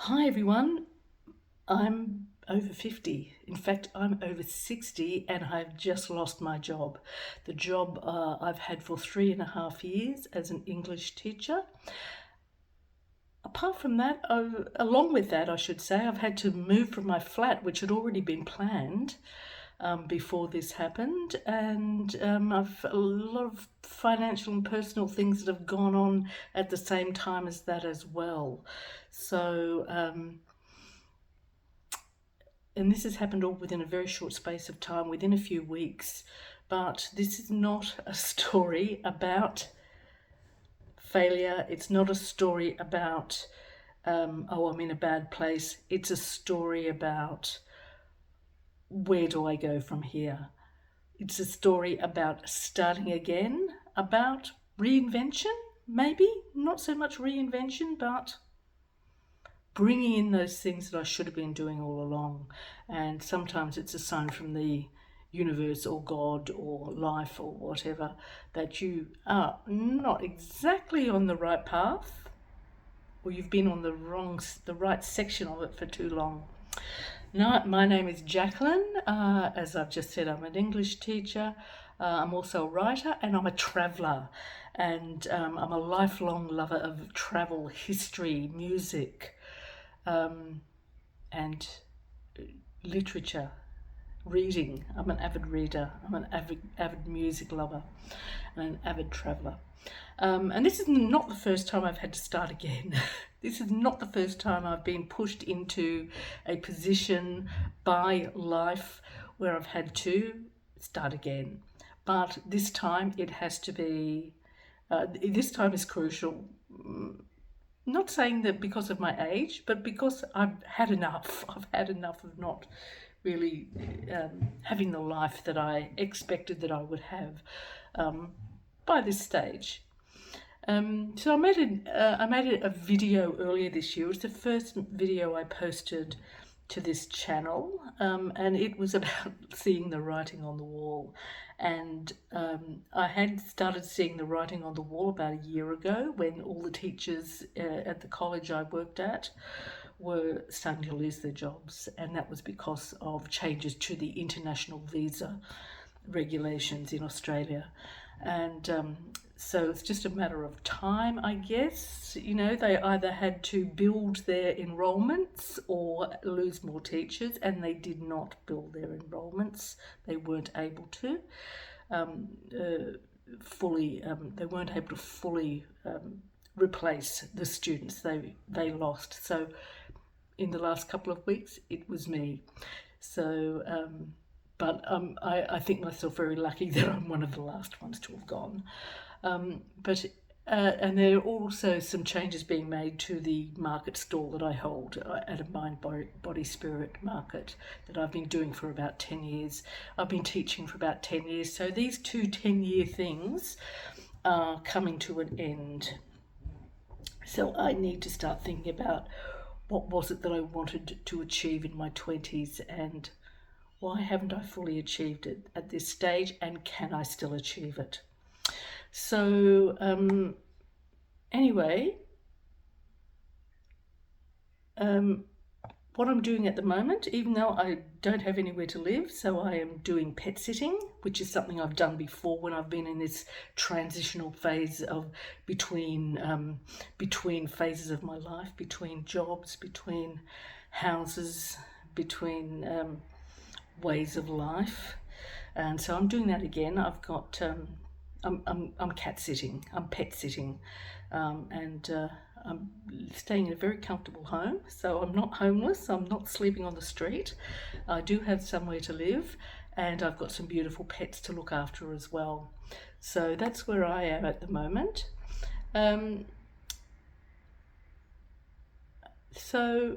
Hi everyone, I'm over 50. In fact, I'm over 60 and I've just lost my job. The job I've had for 3.5 years as an English teacher. Apart from that, along with that, I should say, I've had to move from my flat, which had already been planned before this happened, and I've a lot of financial and personal things that have gone on at the same time as that as well. So, and this has happened all within a very short space of time, within a few weeks. But this is not a story about failure. It's not a story about, oh, I'm in a bad place. It's a story about where do I go from here? It's a story about starting again, about reinvention, maybe. Not so much reinvention, but bringing in those things that I should have been doing all along. And sometimes it's a sign from the universe or God or life or whatever that you are not exactly on the right path, or you've been on the right section of it for too long. No, my name is Jacqueline. As I've just said, I'm an English teacher. I'm also a writer and I'm a traveller. And I'm a lifelong lover of travel, history, music, and literature, reading. I'm an avid reader. I'm an avid music lover and an avid traveller. And this is not the first time I've had to start again. This is not the first time I've been pushed into a position by life where I've had to start again. But this time it has to be, this time is crucial. Not saying that because of my age, but because I've had enough. I've had enough of not really having the life that I expected that I would have by this stage. So I made a video earlier this year. It was the first video I posted to this channel, and it was about seeing the writing on the wall. And I had started seeing the writing on the wall about a year ago when all the teachers at the college I worked at were starting to lose their jobs, and that was because of changes to the international visa regulations in Australia. And so it's just a matter of time, I guess. You know, they either had to build their enrolments or lose more teachers, and they did not build their enrolments. They weren't able to fully. They weren't able to fully replace the students they lost. So in the last couple of weeks, it was me. So. But I think myself very lucky that I'm one of the last ones to have gone. And there are also some changes being made to the market stall that I hold at a mind, body, spirit market that I've been doing for about 10 years. I've been teaching for about 10 years. So these two 10-year things are coming to an end. So I need to start thinking about what was it that I wanted to achieve in my 20s, and why haven't I fully achieved it at this stage, and can I still achieve it? So anyway, what I'm doing at the moment, even though I don't have anywhere to live, so I am doing pet sitting, which is something I've done before when I've been in this transitional phase of between phases of my life, between jobs, between houses, between ways of life. And so I'm doing that again. I've got I'm cat sitting, I'm pet sitting, and I'm staying in a very comfortable home. So I'm not homeless, I'm not sleeping on the street. I do have somewhere to live, and I've got some beautiful pets to look after as well. So that's where I am at the moment. So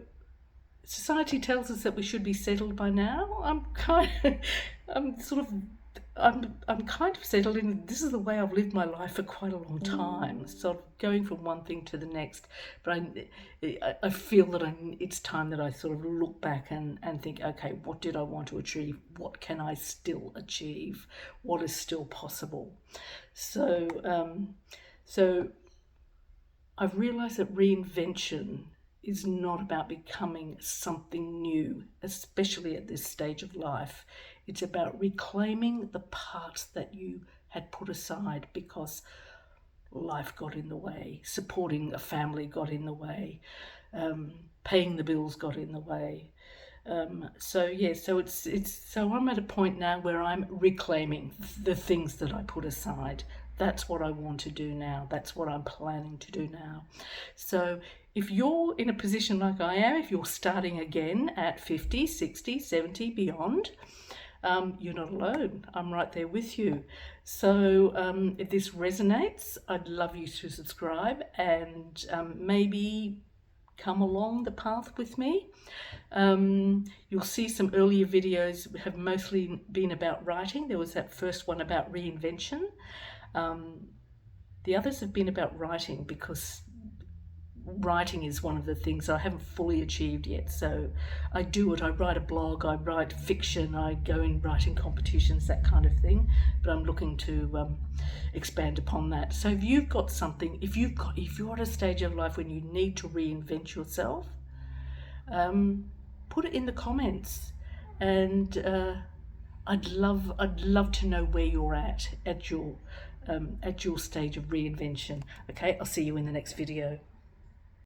society tells us that we should be settled by now. I'm kind of settled in. This is the way I've lived my life for quite a long time, sort of going from one thing to the next. But I feel that it's time that I sort of look back and think, okay, what did I want to achieve? What can I still achieve? What is still possible? So I've realised that reinvention is not about becoming something new, especially at this stage of life. It's about reclaiming the parts that you had put aside because life got in the way, supporting a family got in the way, paying the bills got in the way. So I'm at a point now where I'm reclaiming the things that I put aside. That's what I want to do now. That's what I'm planning to do now. So if you're in a position like I am, if you're starting again at 50, 60, 70, beyond, you're not alone. I'm right there with you. So if this resonates, I'd love you to subscribe and maybe come along the path with me. You'll see some earlier videos have mostly been about writing. There was that first one about reinvention. The others have been about writing because writing is one of the things I haven't fully achieved yet. So I do it. I write a blog, I write fiction, I go in writing competitions, that kind of thing. But I'm looking to expand upon that. So if you've got something, if you're at a stage of life when you need to reinvent yourself, put it in the comments, and I'd love to know where you're at your stage of reinvention. Okay, I'll see you in the next video.